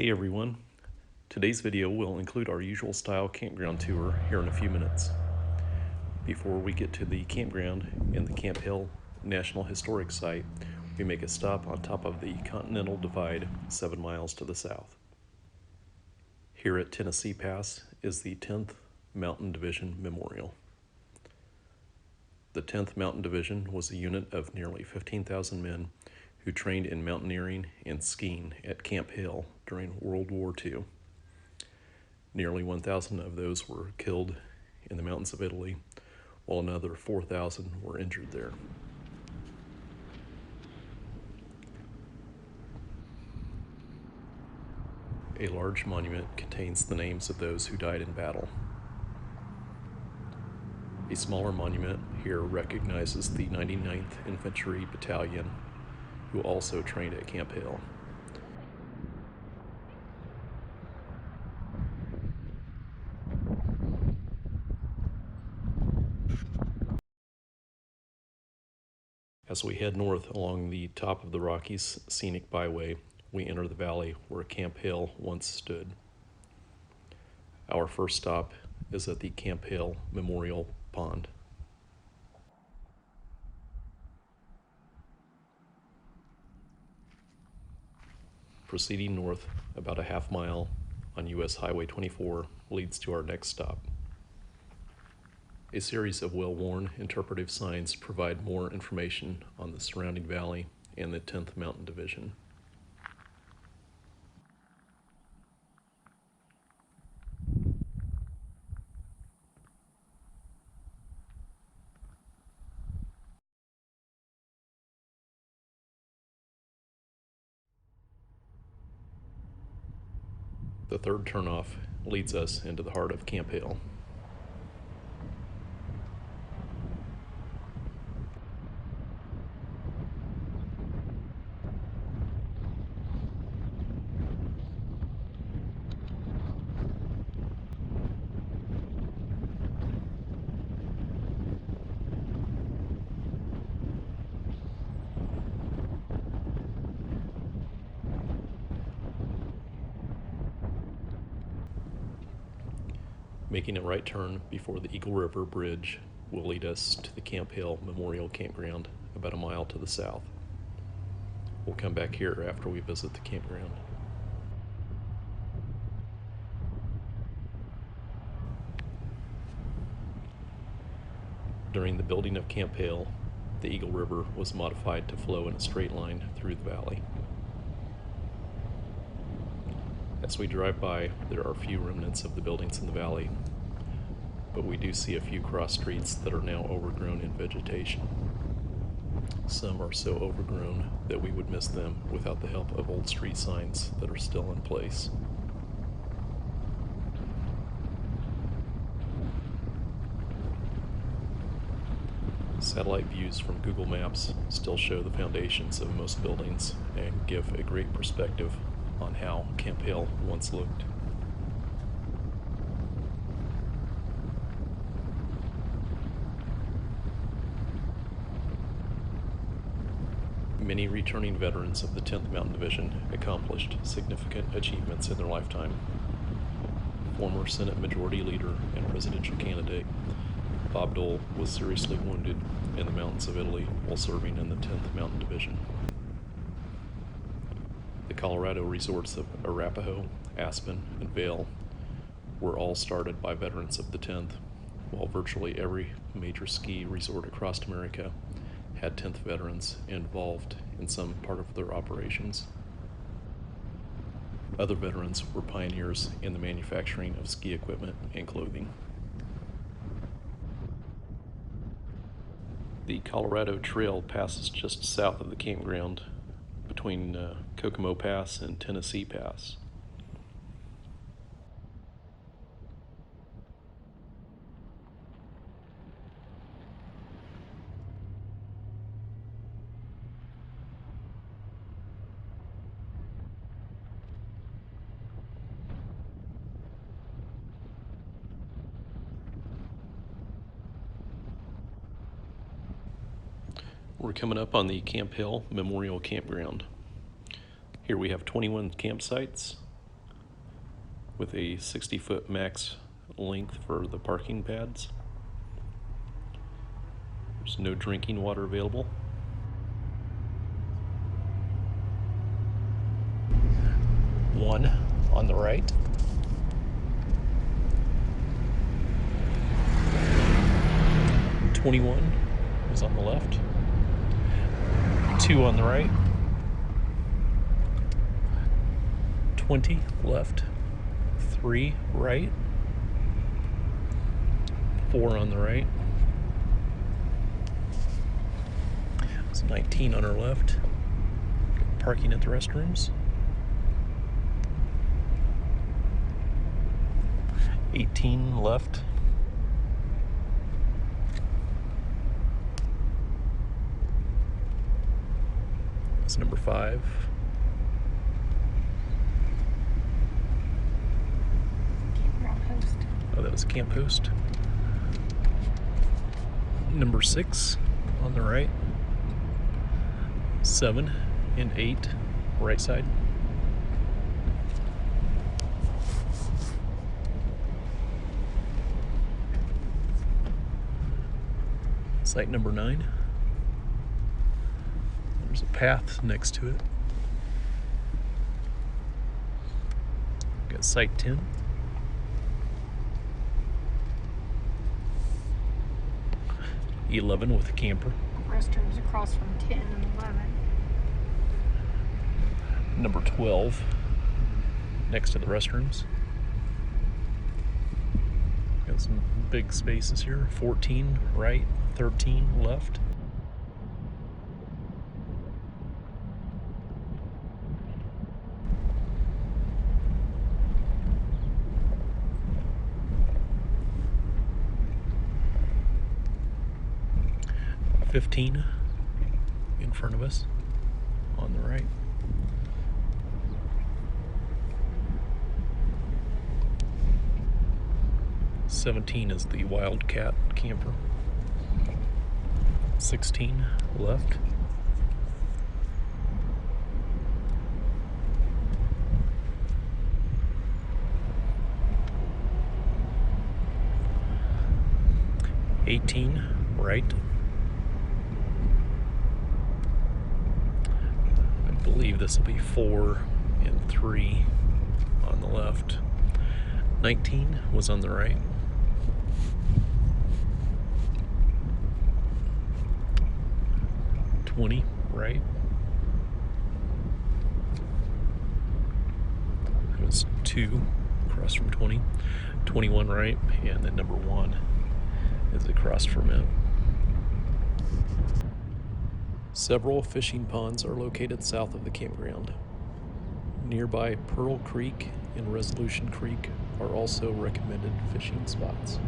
Hey everyone, today's video will include our usual style campground tour here in a few minutes. Before we get to the campground and the Camp Hale National Historic Site, we make a stop on top of the Continental Divide 7 miles to the south. Here at Tennessee Pass is the 10th Mountain Division Memorial. The 10th Mountain Division was a unit of nearly 15,000 men who trained in mountaineering and skiing at Camp Hale during World War II. Nearly 1,000 of those were killed in the mountains of Italy, while another 4,000 were injured there. A large monument contains the names of those who died in battle. A smaller monument here recognizes the 99th Infantry Battalion, who also trained at Camp Hale. As we head north along the top of the Rockies Scenic Byway, we enter the valley where Camp Hale once stood. Our first stop is at the Camp Hale Memorial Pond. Proceeding north about a half mile on US Highway 24 leads to our next stop. A series of well-worn interpretive signs provide more information on the surrounding valley and the 10th Mountain Division. The third turnoff leads us into the heart of Camp Hale. Making a right turn before the Eagle River Bridge will lead us to the Camp Hale Memorial Campground about a mile to the south. We'll come back here after we visit the campground. During the building of Camp Hale, the Eagle River was modified to flow in a straight line through the valley. As we drive by, there are few remnants of the buildings in the valley, but we do see a few cross streets that are now overgrown in vegetation. Some are so overgrown that we would miss them without the help of old street signs that are still in place. Satellite views from Google Maps still show the foundations of most buildings and give a great perspective on how Camp Hale once looked. Many returning veterans of the 10th Mountain Division accomplished significant achievements in their lifetime. Former Senate Majority Leader and presidential candidate Bob Dole was seriously wounded in the mountains of Italy while serving in the 10th Mountain Division. The Colorado resorts of Arapahoe, Aspen, and Vail were all started by veterans of the 10th, while virtually every major ski resort across America had 10th veterans involved in some part of their operations. Other veterans were pioneers in the manufacturing of ski equipment and clothing. The Colorado Trail passes just south of the campground between Kokomo Pass and Tennessee Pass. We're coming up on the Camp Hale Memorial Campground. Here we have 21 campsites with a 60-foot max length for the parking pads. There's no drinking water available. One on the right. $21 is on the left. 2 on the right. 20 left. 3 right. 4 on the right. It's 19 on our left. Parking at the restrooms. 18 left. It's number 5. Campground host. Oh, that was a camp host. Number 6 on the right. 7 and 8 right side. Site number 9. There's a path next to it. Got site 10. $11 with a camper. Restrooms across from 10 and 11. Number 12 next to the restrooms. Got some big spaces here. 14 right, 13 left. $15 in front of us on the right. $17 is the Wildcat camper. 16 left. $18 right. I believe this will be 4 and 3 on the left. 19 was on the right. 20 right. It was 2 across from 20. 21 right, and then number 1 is across from it. Several fishing ponds are located south of the campground. Nearby Pearl Creek and Resolution Creek are also recommended fishing spots.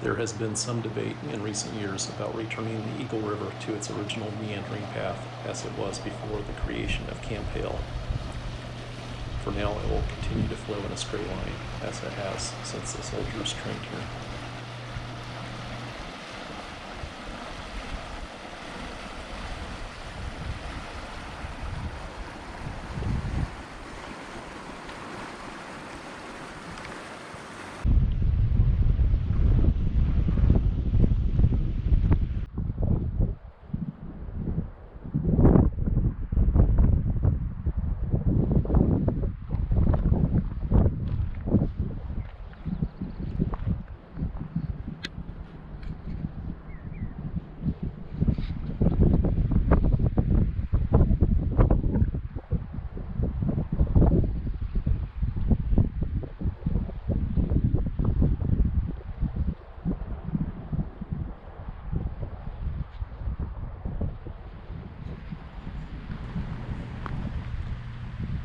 There has been some debate in recent years about returning the Eagle River to its original meandering path as it was before the creation of Camp Hale. For now, it will continue to flow in a straight line, as it has since the soldiers trained here.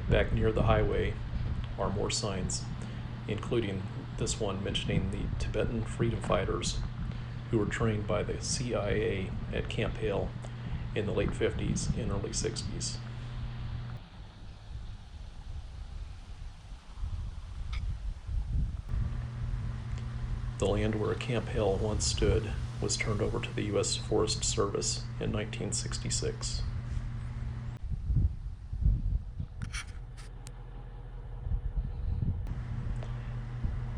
Back near the highway are more signs, including this one mentioning the Tibetan freedom fighters who were trained by the CIA at Camp Hale in the late 50s and early 60s. The land where Camp Hale once stood was turned over to the US Forest Service in 1966.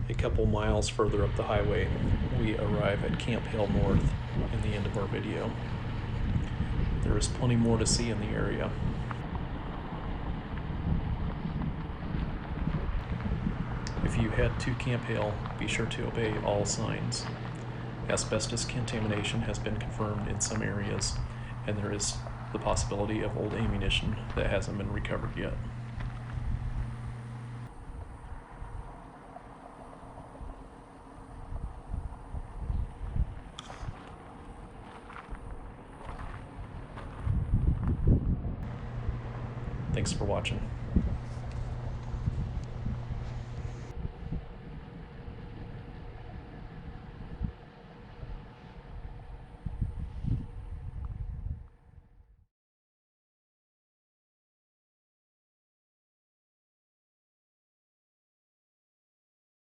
A couple miles further up the highway, we arrive at Camp Hale North in the end of our video. There is plenty more to see in the area. If you head to Camp Hale, be sure to obey all signs. Asbestos contamination has been confirmed in some areas, and there is the possibility of old ammunition that hasn't been recovered yet. Thanks for watching.